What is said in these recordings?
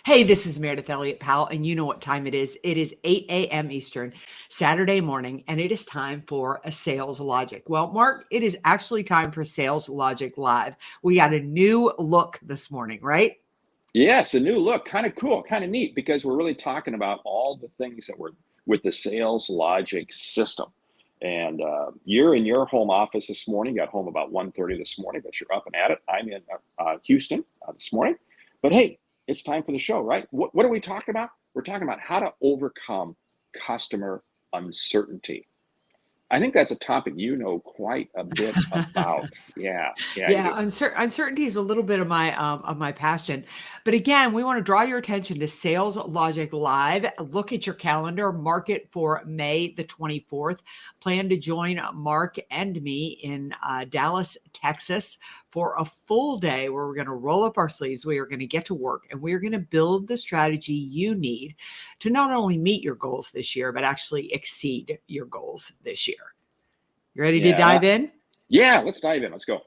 Hey, this is Meredith Elliott Powell, and you know what time it is. It is 8 a.m. Eastern, Saturday morning, and it is time for a Sales Logic. Well, Mark, it is actually time for Sales Logic Live. We got a new look this morning, right? Yes, a new look, kind of cool, kind of neat, because we're really talking about all the things that were with the sales logic system. And you're in your home office this morning. Got home about 1:30 this morning, but you're up and at it. I'm in Houston this morning. But hey, it's time for the show, right? What are we talking about? We're talking about how to overcome customer uncertainty. I think that's a topic you know quite a bit about. Yeah, you Yeah, do. uncertainty is a little bit of my passion. But again, we want to draw your attention to Sales Logic Live. Look at your calendar, mark it for May the 24th. Plan to join Mark and me in Dallas, Texas for a full day where we're going to roll up our sleeves. We are going to get to work and we are going to build the strategy you need to not only meet your goals this year, but actually exceed your goals this year. You ready to Yeah, dive in? yeah. Let's dive in. Let's go.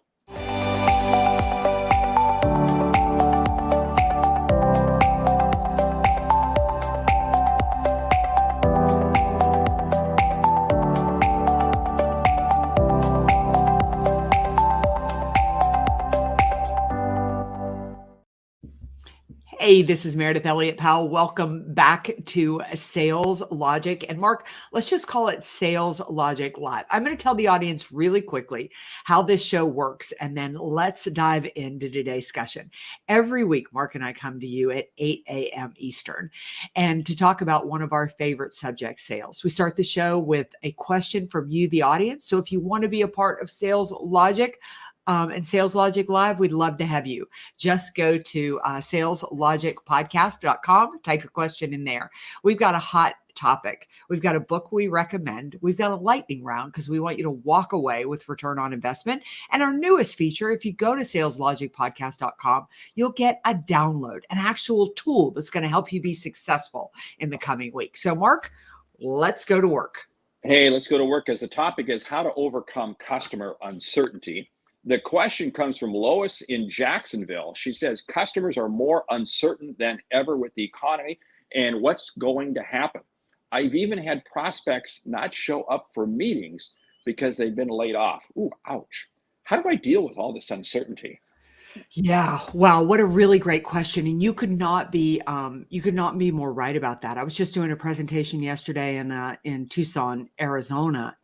Hey, this is Meredith Elliott Powell. Welcome back to Sales Logic. And Mark, let's just call it Sales Logic Live. I'm going to tell the audience really quickly how this show works, and then let's dive into today's discussion. Every week, Mark and I come to you at 8 a.m. Eastern and to talk about one of our favorite subjects, sales. We start the show with a question from you, the audience. So if you want to be a part of Sales Logic, and Sales Logic Live, we'd love to have you. Just go to saleslogicpodcast.com, type your question in there. We've got a hot topic. We've got a book we recommend. We've got a lightning round because we want you to walk away with return on investment. And our newest feature, if you go to saleslogicpodcast.com, you'll get a download, an actual tool that's going to help you be successful in the coming week. So, Mark, let's go to work. Hey, let's go to work, as the topic is how to overcome customer uncertainty. The question comes from Lois in Jacksonville. She says, customers are more uncertain than ever with the economy and what's going to happen. I've even had prospects not show up for meetings because they've been laid off. Ooh, ouch. How do I deal with all this uncertainty? Yeah. Wow. What a really great question. And you could not be more right about that. I was just doing a presentation yesterday in Tucson, Arizona,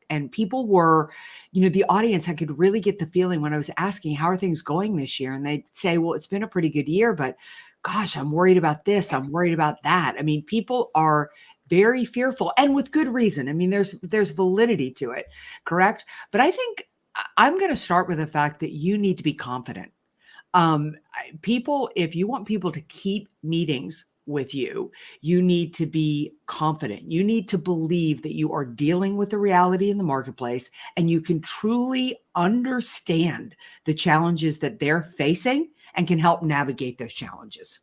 and people were, the audience, I could really get the feeling when I was asking, how are things going this year? And they'd say, well, it's been a pretty good year, but gosh, I'm worried about this. I'm worried about that. I mean, people are very fearful and with good reason. I mean, there's validity to it. Correct. But I think I'm going to start with the fact that you need to be confident. If you want people to keep meetings with you, you need to be confident. You need to believe that you are dealing with the reality in the marketplace and you can truly understand the challenges that they're facing and can help navigate those challenges.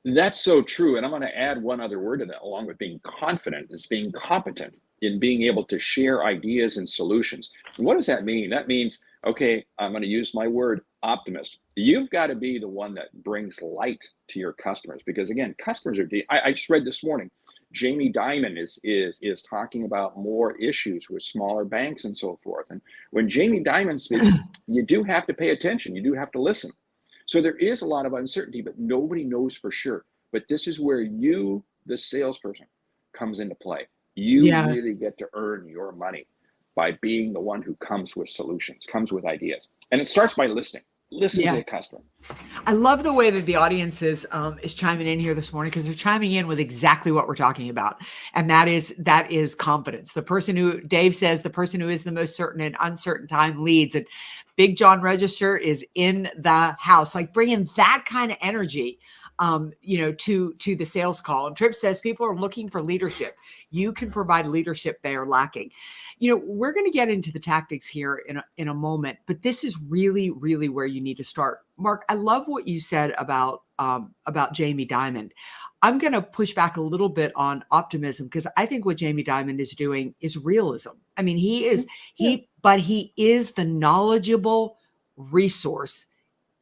That's so true. And I'm going to add one other word to that, along with being confident, is being competent in being able to share ideas and solutions. What does that mean? That means, okay, I'm going to use my word optimist. You've got to be the one that brings light to your customers, because again, customers are, I just read this morning, Jamie Dimon is talking about more issues with smaller banks and so forth. And when Jamie Dimon speaks, you do have to pay attention. You do have to listen. So there is a lot of uncertainty, but nobody knows for sure. But this is where you, the salesperson, comes into play. You Yeah. really get to earn your money by being the one who comes with solutions, comes with ideas. And it starts by listening. Listen to Yeah. the customer. I love the way that the audience is chiming in here this morning because they're chiming in with exactly what we're talking about, and that is confidence. The person who Dave says the person who is the most certain in uncertain time leads, and Big John Register is in the house, like bringing that kind of energy, to the sales call. And Tripp says people are looking for leadership. You can provide leadership they are lacking. We're going to get into the tactics here in a moment, but this is really, really where you need to start. Mark, I love what you said about Jamie Dimon. I'm going to push back a little bit on optimism because I think what Jamie Dimon is doing is realism. I mean, he is the knowledgeable resource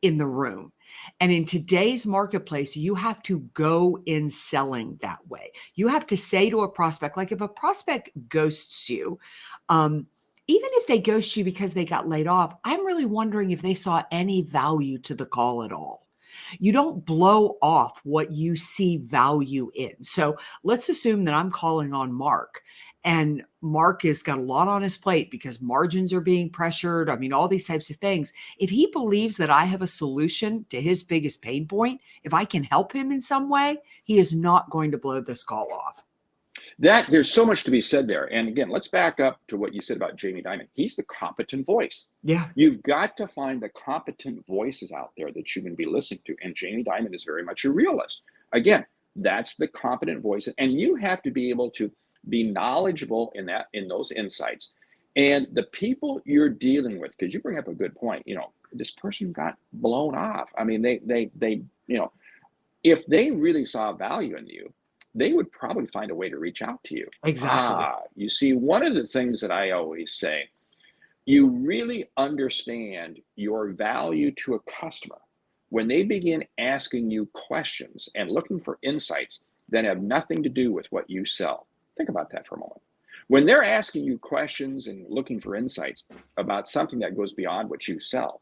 in the room. And in today's marketplace, you have to go in selling that way. You have to say to a prospect, like if a prospect ghosts you, even if they ghost you because they got laid off, I'm really wondering if they saw any value to the call at all. You don't blow off what you see value in. So let's assume that I'm calling on Mark, and Mark has got a lot on his plate because margins are being pressured. I mean, all these types of things. If he believes that I have a solution to his biggest pain point, if I can help him in some way, he is not going to blow this call off. That there's so much to be said there. And again, let's back up to what you said about Jamie Dimon. He's the competent voice. Yeah. You've got to find the competent voices out there that you can be listening to. And Jamie Dimon is very much a realist. Again, that's the competent voice. And you have to be able to be knowledgeable in those insights. And the people you're dealing with, because you bring up a good point, this person got blown off. I mean, they if they really saw value in you, they would probably find a way to reach out to you. Exactly. You see, one of the things that I always say, you really understand your value to a customer when they begin asking you questions and looking for insights that have nothing to do with what you sell. Think about that for a moment. When they're asking you questions and looking for insights about something that goes beyond what you sell,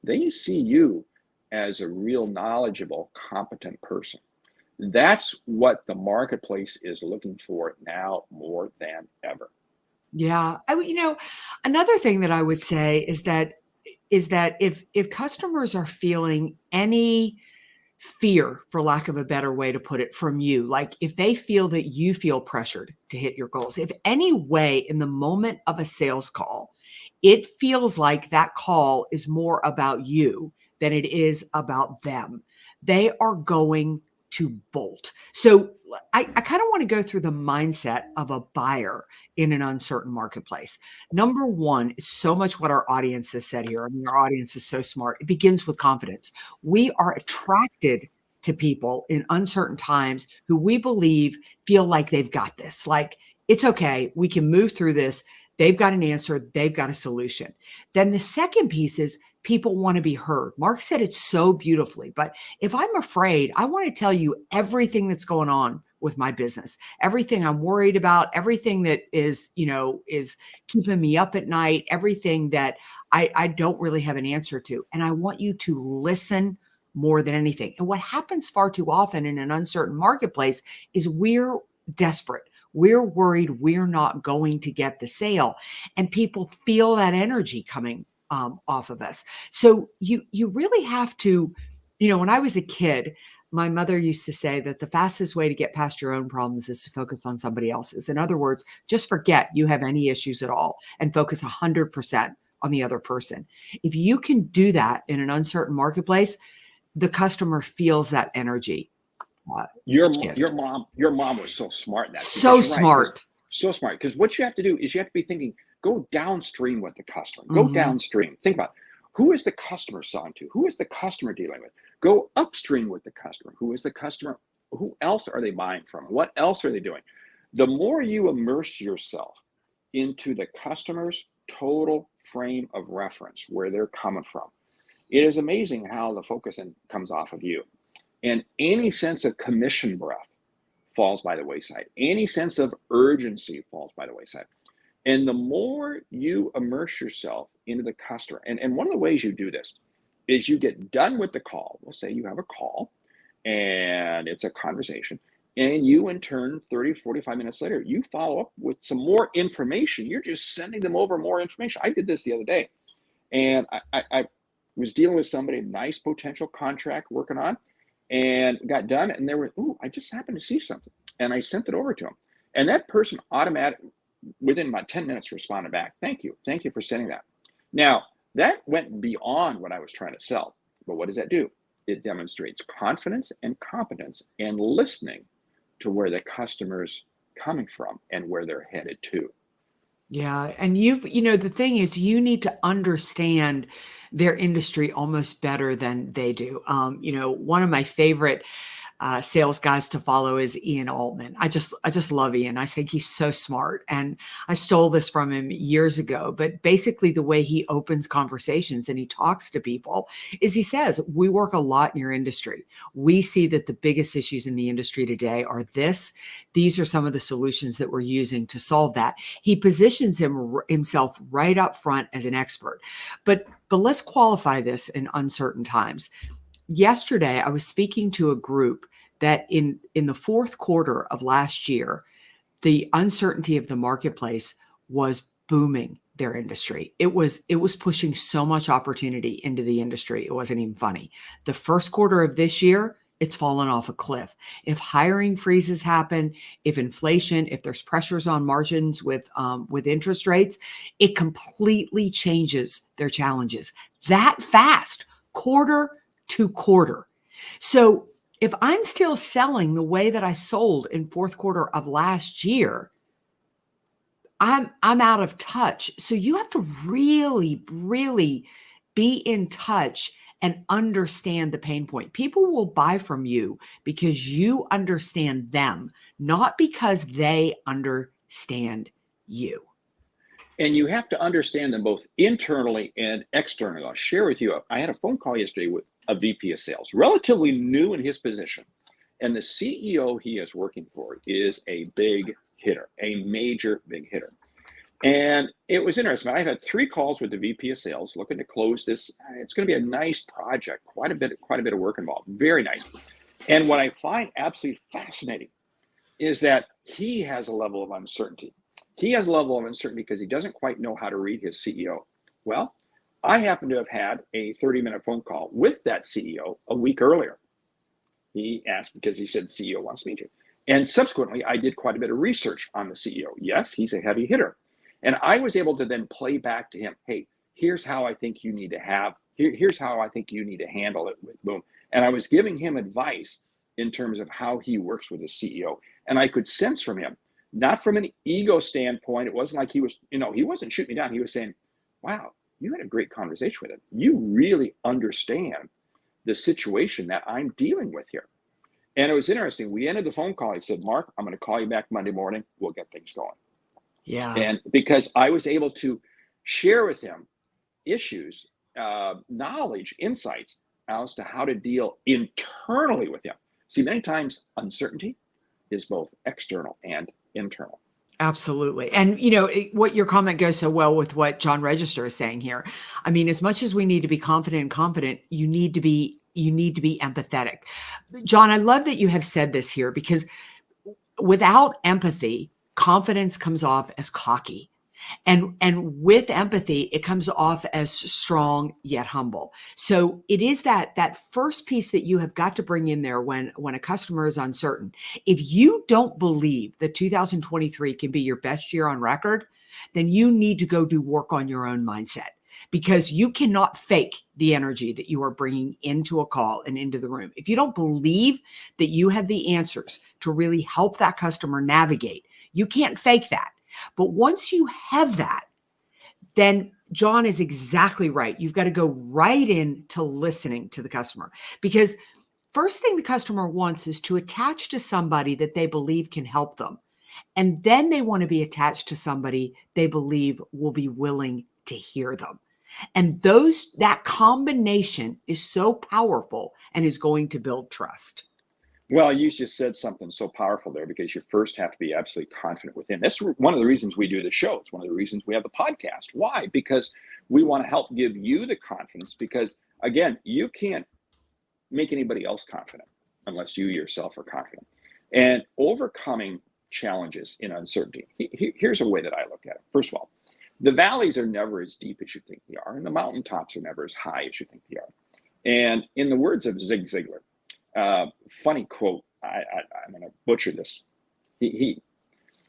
they see you as a real knowledgeable, competent person. That's what the marketplace is looking for now more than ever. Yeah. Another thing that I would say is that if customers are feeling any fear, for lack of a better way to put it, from you, like if they feel that you feel pressured to hit your goals, if any way in the moment of a sales call, it feels like that call is more about you than it is about them, they are going to bolt. So I kind of want to go through the mindset of a buyer in an uncertain marketplace. Number one is so much what our audience has said here. I mean, our audience is so smart. It begins with confidence. We are attracted to people in uncertain times who we believe feel like they've got this. Like, it's okay. We can move through this. They've got an answer. They've got a solution. Then the second piece is people want to be heard. Mark said it so beautifully, but if I'm afraid, I want to tell you everything that's going on with my business, everything I'm worried about, everything that is keeping me up at night, everything that I don't really have an answer to. And I want you to listen more than anything. And what happens far too often in an uncertain marketplace is we're desperate. We're worried we're not going to get the sale. And people feel that energy coming off of us. So you really have to, when I was a kid, my mother used to say that the fastest way to get past your own problems is to focus on somebody else's. In other words, just forget you have any issues at all and focus 100% on the other person. If you can do that in an uncertain marketplace, the customer feels that energy. Your mom was so smart in that. So smart. Right, so smart. Because what you have to do is you have to be thinking, go downstream with the customer. Go downstream. Think about who is the customer selling to? Who is the customer dealing with? Go upstream with the customer. Who is the customer? Who else are they buying from? What else are they doing? The more you immerse yourself into the customer's total frame of reference, where they're coming from, it is amazing how the focus comes off of you. And any sense of commission breath falls by the wayside. Any sense of urgency falls by the wayside. And the more you immerse yourself into the customer, and one of the ways you do this is you get done with the call. We'll say you have a call and it's a conversation. And you, in turn, 30, 45 minutes later, you follow up with some more information. You're just sending them over more information. I did this the other day. And I was dealing with somebody, nice potential contract working on, and got done. And they were, I just happened to see something. And I sent it over to them. And that person automatically, within about 10 minutes, responded back. Thank you. Thank you for sending that. Now, that went beyond what I was trying to sell. But what does that do? It demonstrates confidence and competence and listening to where the customer's coming from and where they're headed to. Yeah. And the thing is, you need to understand their industry almost better than they do. One of my favorite sales guys to follow is Ian Altman. I just love Ian. I think he's so smart, and I stole this from him years ago. But basically, the way he opens conversations and he talks to people is he says, "We work a lot in your industry. We see that the biggest issues in the industry today are this. These are some of the solutions that we're using to solve that." He positions himself right up front as an expert. But let's qualify this in uncertain times. Yesterday, I was speaking to a group that in the fourth quarter of last year, the uncertainty of the marketplace was booming their industry. It was pushing so much opportunity into the industry. It wasn't even funny. The first quarter of this year, it's fallen off a cliff. If hiring freezes happen, if inflation, if there's pressures on margins with interest rates, it completely changes their challenges that fast, quarter to quarter. So if I'm still selling the way that I sold in fourth quarter of last year, I'm out of touch. So you have to really, really be in touch and understand the pain point. People will buy from you because you understand them, not because they understand you. And you have to understand them both internally and externally. I'll share with you, I had a phone call yesterday with a VP of sales, relatively new in his position. And the CEO he is working for is a big hitter, a major big hitter. And it was interesting. I've had 3 calls with the VP of sales looking to close this. It's going to be a nice project, quite a bit of work involved, very nice. And what I find absolutely fascinating is that he has a level of uncertainty. He has a level of uncertainty because he doesn't quite know how to read his CEO. Well, I happen to have had a 30-minute phone call with that CEO a week earlier. He asked because he said, CEO wants to meet you. And subsequently, I did quite a bit of research on the CEO. Yes, he's a heavy hitter. And I was able to then play back to him, hey, here's how I think you need to here's how I think you need to handle it with boom. And I was giving him advice in terms of how he works with a CEO. And I could sense from him, not from an ego standpoint, it wasn't like he was, he wasn't shooting me down. He was saying, wow, you had a great conversation with him. You really understand the situation that I'm dealing with here. And it was interesting. We ended the phone call. He said, Mark, I'm going to call you back Monday morning. We'll get things going. Yeah. And because I was able to share with him issues, knowledge, insights as to how to deal internally with him. See, many times uncertainty is both external and internal. Absolutely. And, what your comment goes so well with what John Register is saying here. I mean, as much as we need to be confident, you need to be empathetic. John, I love that you have said this here because without empathy, confidence comes off as cocky. And with empathy, it comes off as strong yet humble. So it is that first piece that you have got to bring in there when a customer is uncertain. If you don't believe that 2023 can be your best year on record, then you need to go do work on your own mindset, because you cannot fake the energy that you are bringing into a call and into the room. If you don't believe that you have the answers to really help that customer navigate, you can't fake that. But once you have that, then John is exactly right. You've got to go right into listening to the customer, because first thing the customer wants is to attach to somebody that they believe can help them. And then they want to be attached to somebody they believe will be willing to hear them. And that combination is so powerful and is going to build trust. Well, you just said something so powerful there, because you first have to be absolutely confident within. That's one of the reasons we do the show. It's one of the reasons we have the podcast. Why? Because we want to help give you the confidence, because, again, you can't make anybody else confident unless you yourself are confident. And overcoming challenges in uncertainty. Here's a way that I look at it. First of all, the valleys are never as deep as you think they are, and the mountaintops are never as high as you think they are. And in the words of Zig Ziglar, funny quote, I'm going to butcher this.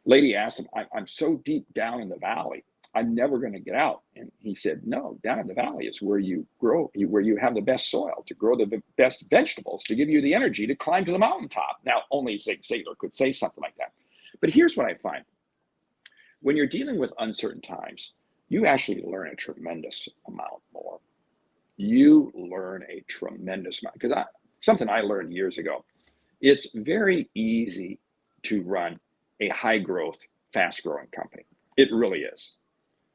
Lady asked him, I'm so deep down in the valley, I'm never going to get out. And he said, no, down in the valley is where you grow, where you have the best soil to grow the best vegetables, to give you the energy to climb to the mountaintop. Now, only Zig Ziglar could say something like that. But here's what I find. When you're dealing with uncertain times, you actually learn a tremendous amount more. You learn a tremendous amount. Because something I learned years ago It's very easy to run a high growth, fast growing company. It really is.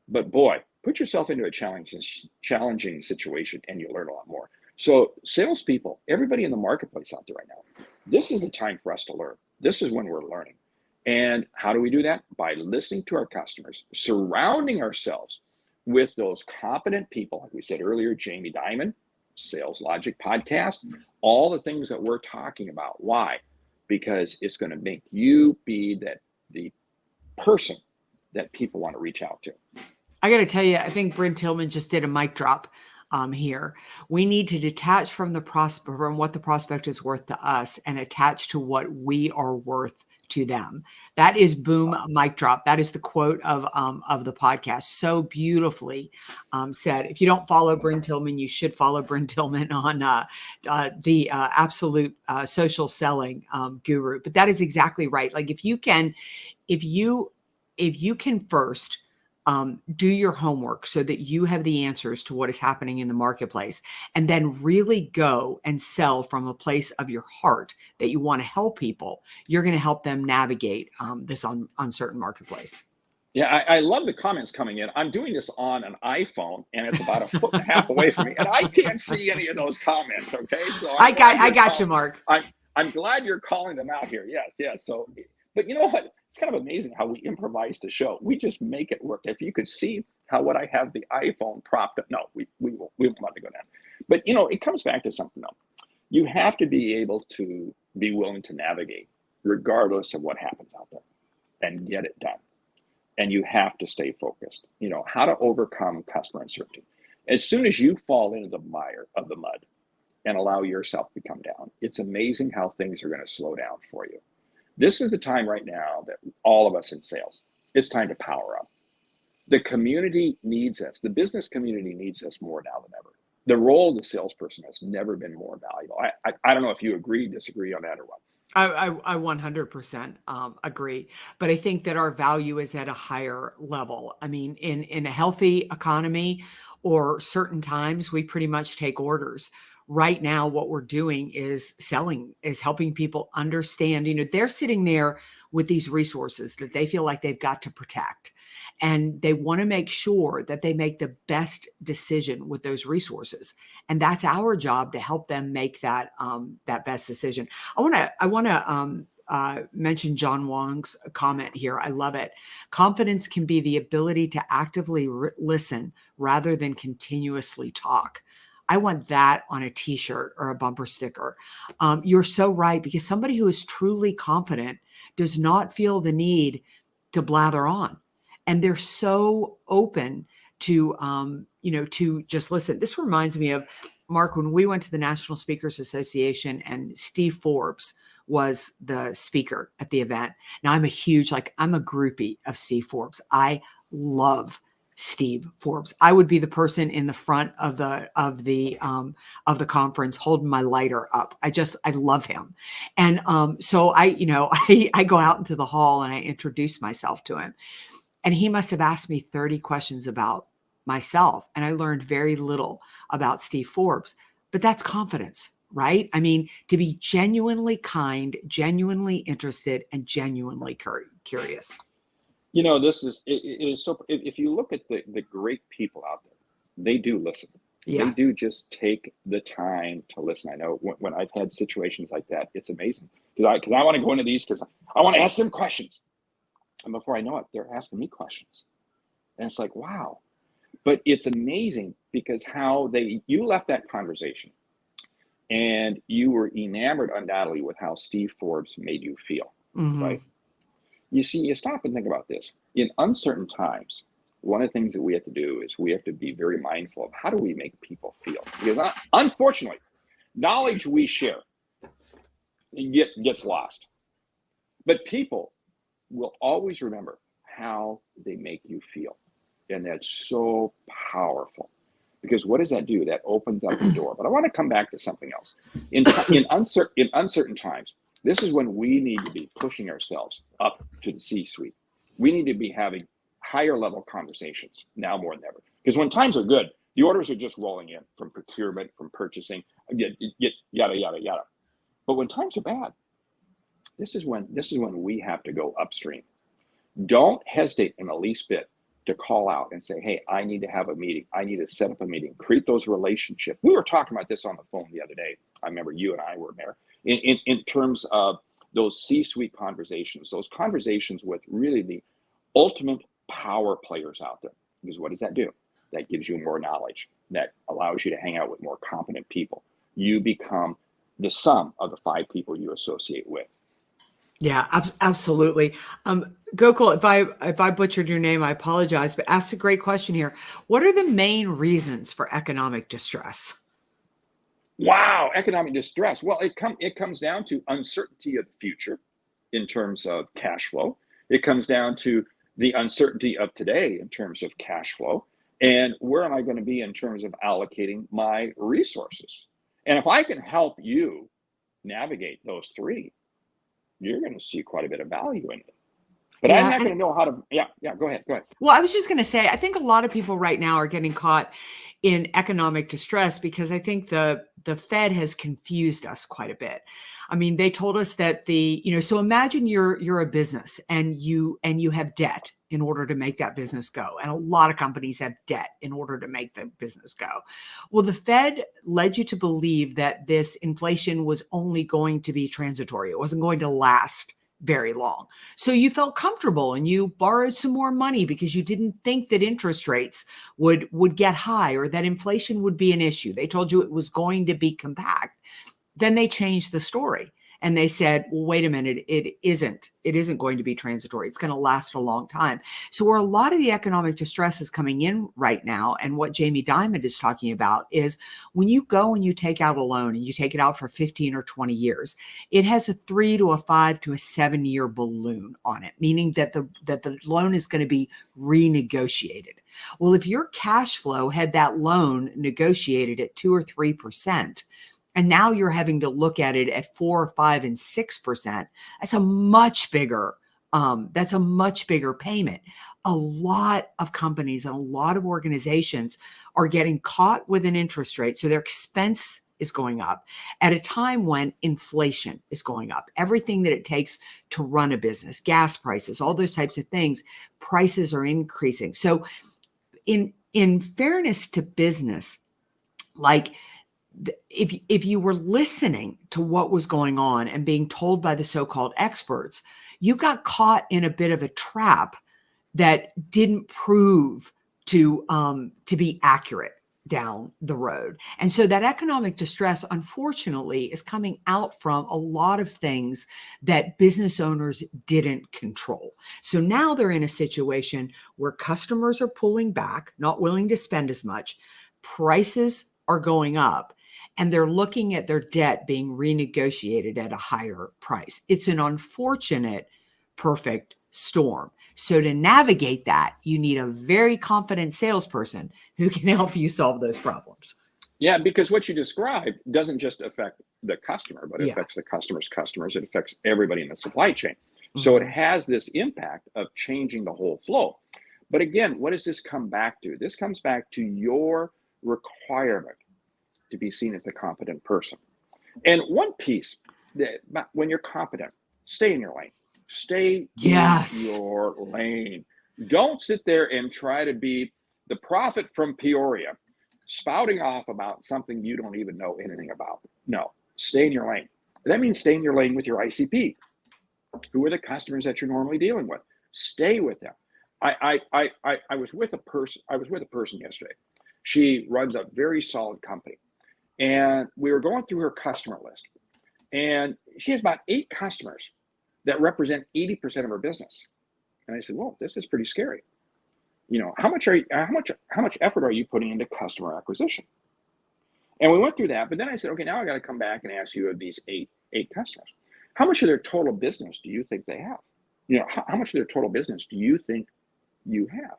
But boy, put yourself into a challenging situation and you'll learn a lot more. So, salespeople, everybody in the marketplace out there right now, this is the time for us to learn. This is when we're learning. And how do we do that? By listening to our customers, surrounding ourselves with those competent people, like we said earlier, Jamie Dimon, Sales Logic podcast, all the things that we're talking about. Why? Because it's going to make you be the person that people want to reach out to. I got to tell you, I think Bryn Tillman just did a mic drop here. We need to detach from from what the prospect is worth to us and attach to what we are worth to them. That is boom, mic drop. That is the quote of the podcast. So beautifully said. If you don't follow Bryn Tillman, you should follow Bryn Tillman on the absolute social selling guru. But that is exactly right. Like if you can first do your homework so that you have the answers to what is happening in the marketplace, and then really go and sell from a place of your heart that you want to help people, you're going to help them navigate this uncertain marketplace. Yeah, I love the comments coming in. I'm doing this on an iPhone, and it's about 1.5 feet away from me, and I can't see any of those comments. Okay, so I got you, Mark. I'm glad you're calling them out here. Yes. So, but you know what? It's kind of amazing how we improvise the show. We just make it work. If you could see what I have the iPhone propped up. No, we won't want to go down. But it comes back to something else. You have to be able to be willing to navigate regardless of what happens out there and get it done. And you have to stay focused. How to overcome customer uncertainty. As soon as you fall into the mire of the mud and allow yourself to come down, it's amazing how things are going to slow down for you. This is the time right now that all of us in sales, it's time to power up. The community needs us. The business community needs us more now than ever. The role of the salesperson has never been more valuable. I don't know if you agree, disagree on that or what. I 100% agree, but I think that our value is at a higher level. I mean, in a healthy economy or certain times, we pretty much take orders. Right now, what we're doing is selling, is helping people understand, they're sitting there with these resources that they feel like they've got to protect. And they want to make sure that they make the best decision with those resources. And that's our job to help them make that best decision. I want to mention John Wong's comment here. I love it. Confidence can be the ability to actively listen rather than continuously talk. I want that on a t-shirt or a bumper sticker. You're so right, because somebody who is truly confident does not feel the need to blather on. And they're so open to, to just listen. This reminds me of, Mark, when we went to the National Speakers Association and Steve Forbes was the speaker at the event. Now I'm a groupie of Steve Forbes. I love Steve Forbes. I would be the person in the front of the conference holding my lighter up. I love him. And so I go out into the hall and I introduce myself to him. And he must have asked me 30 questions about myself. And I learned very little about Steve Forbes, but that's confidence, right? I mean, to be genuinely kind, genuinely interested, and genuinely curious. It is so, if you look at the great people out there, they do listen. Yeah. They do just take the time to listen. I know when I've had situations like that, it's amazing because I want to go into these because I want to ask them questions. And before I know it, they're asking me questions. And it's like, wow. But it's amazing because you left that conversation and you were enamored undoubtedly with how Steve Forbes made you feel, right? You see, you stop and think about this. In uncertain times, one of the things that we have to do is we have to be very mindful of how do we make people feel? Because unfortunately, knowledge we share gets lost. But people will always remember how they make you feel. And that's so powerful. Because what does that do? That opens up the door. But I want to come back to something else. In uncertain times, this is when we need to be pushing ourselves up to the C-suite. We need to be having higher level conversations now more than ever. Because when times are good, the orders are just rolling in from procurement, from purchasing, yada, yada, yada. But when times are bad, this is when we have to go upstream. Don't hesitate in the least bit to call out and say, hey, I need to have a meeting. I need to set up a meeting, create those relationships. We were talking about this on the phone the other day. I remember you and I were there in terms of those C-suite conversations, those conversations with really the ultimate power players out there. Because what does that do? That gives you more knowledge. That allows you to hang out with more competent people. You become the sum of the 5 people you associate with. Yeah, absolutely. Gokul, if I butchered your name, I apologize, but asked a great question here. What are the main reasons for economic distress? Wow, economic distress. Well, it comes down to uncertainty of the future in terms of cash flow. It comes down to the uncertainty of today in terms of cash flow. And where am I going to be in terms of allocating my resources? And if I can help you navigate those 3, you're going to see quite a bit of value in it. But I'm not going to know how to. Yeah, go ahead. Well, I was just going to say, I think a lot of people right now are getting caught in economic distress because I think the Fed has confused us quite a bit. I mean, they told us that so imagine you're a business and you have debt in order to make that business go. And a lot of companies have debt in order to make the business go. Well, the Fed led you to believe that this inflation was only going to be transitory. It wasn't going to last very long. So you felt comfortable and you borrowed some more money because you didn't think that interest rates would get high or that inflation would be an issue. They told you it was going to be compact. Then they changed the story and they said, well, wait a minute, it isn't going to be transitory. It's going to last a long time. So where a lot of the economic distress is coming in right now, and what Jamie Dimon is talking about, is when you go and you take out a loan and you take it out for 15 or 20 years, it has a 3 to a 5 to a 7 year balloon on it, meaning that the loan is going to be renegotiated. Well, if your cash flow had that loan negotiated at 2 or 3%, and now you're having to look at it at 4 or 5 and 6%, that's a much bigger payment. A lot of companies and a lot of organizations are getting caught with an interest rate. So their expense is going up at a time when inflation is going up. Everything that it takes to run a business, gas prices, all those types of things, prices are increasing. So in fairness to business, like, if you were listening to what was going on and being told by the so-called experts, you got caught in a bit of a trap that didn't prove to be accurate down the road. And so that economic distress, unfortunately, is coming out from a lot of things that business owners didn't control. So now they're in a situation where customers are pulling back, not willing to spend as much, prices are going up, and they're looking at their debt being renegotiated at a higher price. It's an unfortunate perfect storm. So to navigate that, you need a very confident salesperson who can help you solve those problems. Yeah, because what you described doesn't just affect the customer, but it affects the customer's customers. It affects everybody in the supply chain. So it has this impact of changing the whole flow. But again, what does this come back to? This comes back to your requirement to be seen as the competent person. And one piece that when you're competent, stay in your lane. Stay in your lane. Don't sit there and try to be the prophet from Peoria, spouting off about something you don't even know anything about. No, stay in your lane. That means stay in your lane with your ICP. Who are the customers that you're normally dealing with? Stay with them. I was with a person yesterday. She runs a very solid company. And we were going through her customer list. And she has about 8 customers that represent 80% of her business. And I said, well, this is pretty scary. How much effort are you putting into customer acquisition? And we went through that, but then I said, okay, now I got to come back and ask you of these eight customers. How much of their total business do you think they have? How much of their total business do you think you have?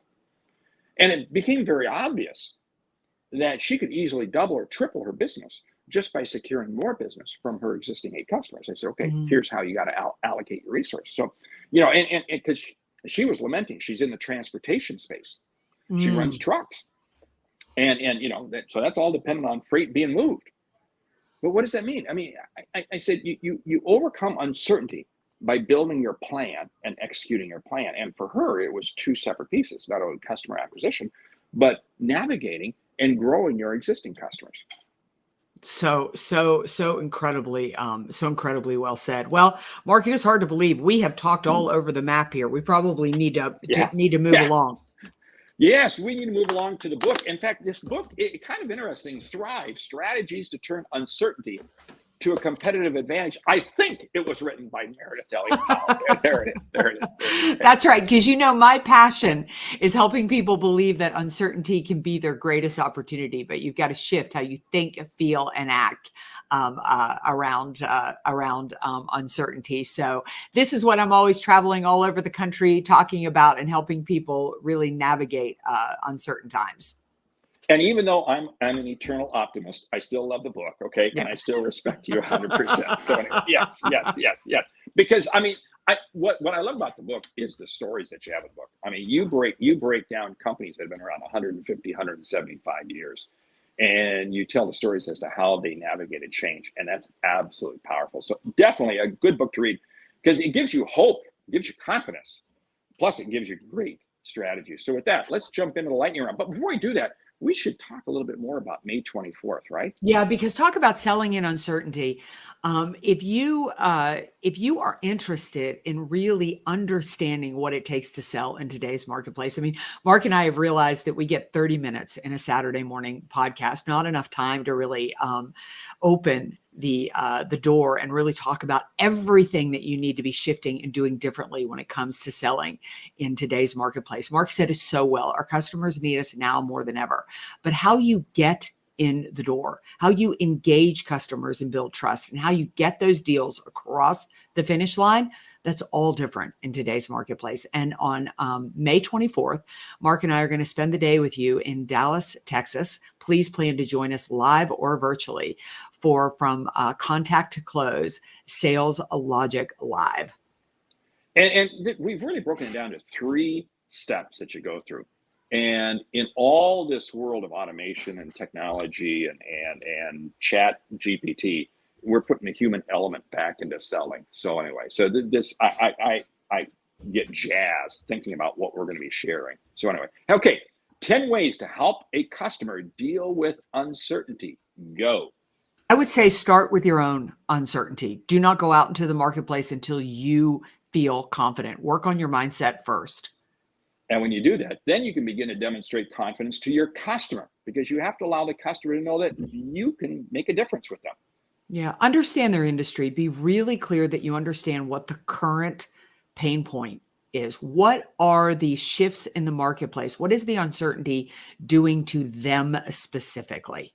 And it became very obvious that she could easily double or triple her business just by securing more business from her existing 8 customers. I said, okay, here's how you got to allocate your resources. So, and because she was lamenting, she's in the transportation space. She runs trucks. And so that's all dependent on freight being moved. But what does that mean? I mean, I said, you overcome uncertainty by building your plan and executing your plan. And for her, it was two separate pieces, not only customer acquisition, but navigating and growing your existing customers. So incredibly well said. Well, Mark, it is hard to believe we have talked all over the map here. We probably need to move along. Yes, we need to move along to the book. In fact, this book, it kind of interesting, Thrive, Strategies to Turn Uncertainty to a Competitive Advantage. I think it was written by Meridith, Elliott, Powell. There it is. That's right, because my passion is helping people believe that uncertainty can be their greatest opportunity, but you've got to shift how you think, feel, and act around uncertainty. So this is what I'm always traveling all over the country talking about and helping people really navigate uncertain times. And even though I'm an eternal optimist, I still love the book, okay? Yeah. And I still respect you 100%. So anyway, yes. Because what I love about the book is the stories that you have in the book. I mean, you break down companies that have been around 150, 175 years, and you tell the stories as to how they navigated change, and that's absolutely powerful. So definitely a good book to read because it gives you hope, it gives you confidence, plus it gives you great strategies. So with that, let's jump into the lightning round. But before we do that, we should talk a little bit more about May 24th, right? Yeah, because talk about selling in uncertainty. If you are interested in really understanding what it takes to sell in today's marketplace, I mean, Mark and I have realized that we get 30 minutes in a Saturday morning podcast, not enough time to really open the door and really talk about everything that you need to be shifting and doing differently when it comes to selling in today's marketplace. Mark said it so well. Our customers need us now more than ever. But how you get in the door, how you engage customers and build trust, and how you get those deals across the finish line, that's all different in today's marketplace. And on May 24th, Mark and I are going to spend the day with you in Dallas, Texas. Please plan to join us live or virtually for From Contact to Close, Sales Logic Live. And we've really broken it down to 3 steps that you go through. And in all this world of automation and technology and chat GPT, we're putting the human element back into selling. So anyway, so this, I get jazzed thinking about what we're going to be sharing. So anyway, okay, 10 ways to help a customer deal with uncertainty. Go. I would say start with your own uncertainty. Do not go out into the marketplace until you feel confident. Work on your mindset first. And when you do that, then you can begin to demonstrate confidence to your customer because you have to allow the customer to know that you can make a difference with them. Yeah. Understand their industry. Be really clear that you understand what the current pain point is. What are the shifts in the marketplace? What is the uncertainty doing to them specifically?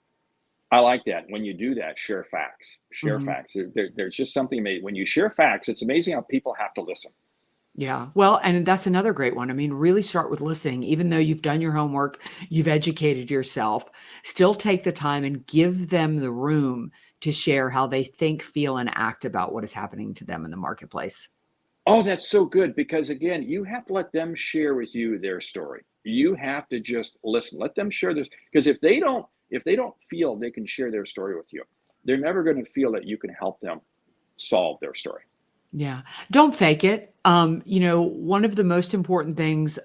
I like that. When you do that, share facts. Share facts. There's just something amazing. When you share facts, it's amazing how people have to listen. Yeah. Well, and that's another great one. I mean, really start with listening. Even though you've done your homework, you've educated yourself, still take the time and give them the room to share how they think, feel, and act about what is happening to them in the marketplace. Oh, that's so good. Because again, you have to let them share with you their story. You have to just listen. Let them share this. Because if they don't feel they can share their story with you, they're never going to feel that you can help them solve their story. Yeah. Don't fake it. One of the most important things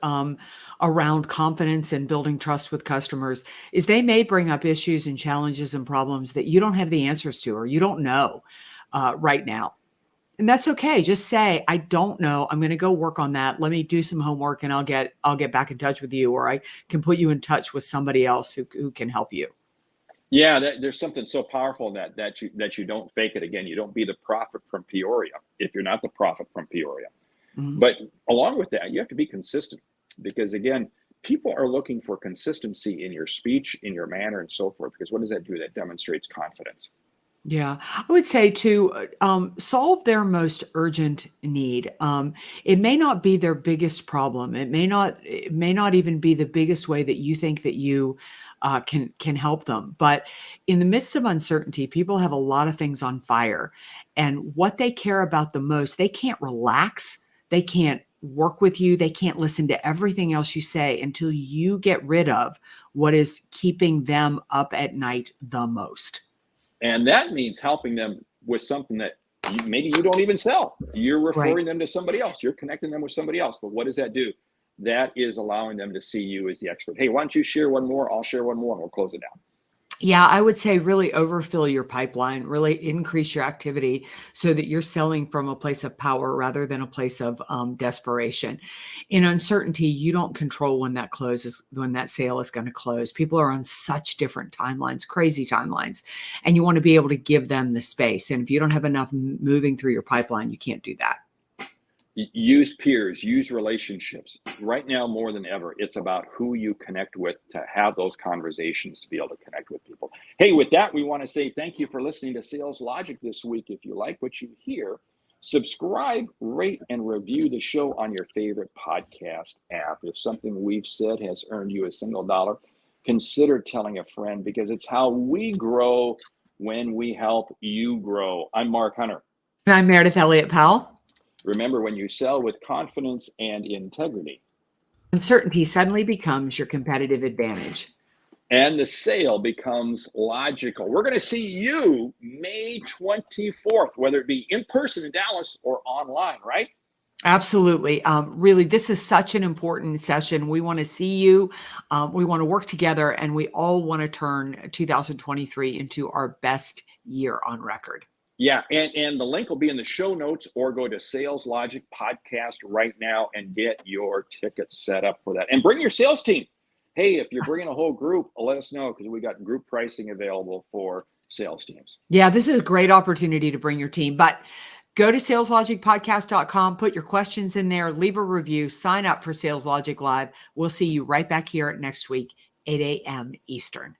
around confidence and building trust with customers is they may bring up issues and challenges and problems that you don't have the answers to, or you don't know right now. And that's okay. Just say, I don't know. I'm going to go work on that. Let me do some homework and I'll get back in touch with you, or I can put you in touch with somebody else who can help you. Yeah, there's something so powerful in that you don't fake it. Again, you don't be the prophet from Peoria if you're not the prophet from Peoria. Mm-hmm. But along with that, you have to be consistent because, again, people are looking for consistency in your speech, in your manner, and so forth. Because what does that do? That demonstrates confidence. Yeah, I would say to solve their most urgent need. It may not be their biggest problem. It may not even be the biggest way that you think that you can help them. But in the midst of uncertainty, people have a lot of things on fire, and what they care about the most, they can't relax. They can't work with you. They can't listen to everything else you say until you get rid of what is keeping them up at night the most. And that means helping them with something that maybe you don't even sell. You're referring Right. them to somebody else. You're connecting them with somebody else. But what does that do? That is allowing them to see you as the expert. Hey, why don't you share one more? I'll share one more and we'll close it down. Yeah, I would say really overfill your pipeline, really increase your activity so that you're selling from a place of power rather than a place of desperation. In uncertainty, you don't control when that closes, when that sale is going to close. People are on such different timelines, crazy timelines, and you want to be able to give them the space. And if you don't have enough moving through your pipeline, you can't do that. Use peers, use relationships. Right now, more than ever, it's about who you connect with to have those conversations, to be able to connect with people. Hey, with that, we want to say thank you for listening to Sales Logic this week. If you like what you hear, subscribe, rate, and review the show on your favorite podcast app. If something we've said has earned you a single dollar, consider telling a friend, because it's how we grow when we help you grow. I'm Mark Hunter. And I'm Meredith Elliott Powell. Remember, when you sell with confidence and integrity, Uncertainty suddenly becomes your competitive advantage. and the sale becomes logical. We're going to see you May 24th, whether it be in person in Dallas or online, right? Absolutely. Really, this is such an important session. We want to see you. We want to work together, and we all want to turn 2023 into our best year on record. Yeah, and the link will be in the show notes, or go to Sales Logic Podcast right now and get your tickets set up for that. And bring your sales team. Hey, if you're bringing a whole group, let us know, because we got group pricing available for sales teams. Yeah, this is a great opportunity to bring your team, but go to saleslogicpodcast.com, put your questions in there, leave a review, sign up for Sales Logic Live. We'll see you right back here next week, 8 a.m. Eastern.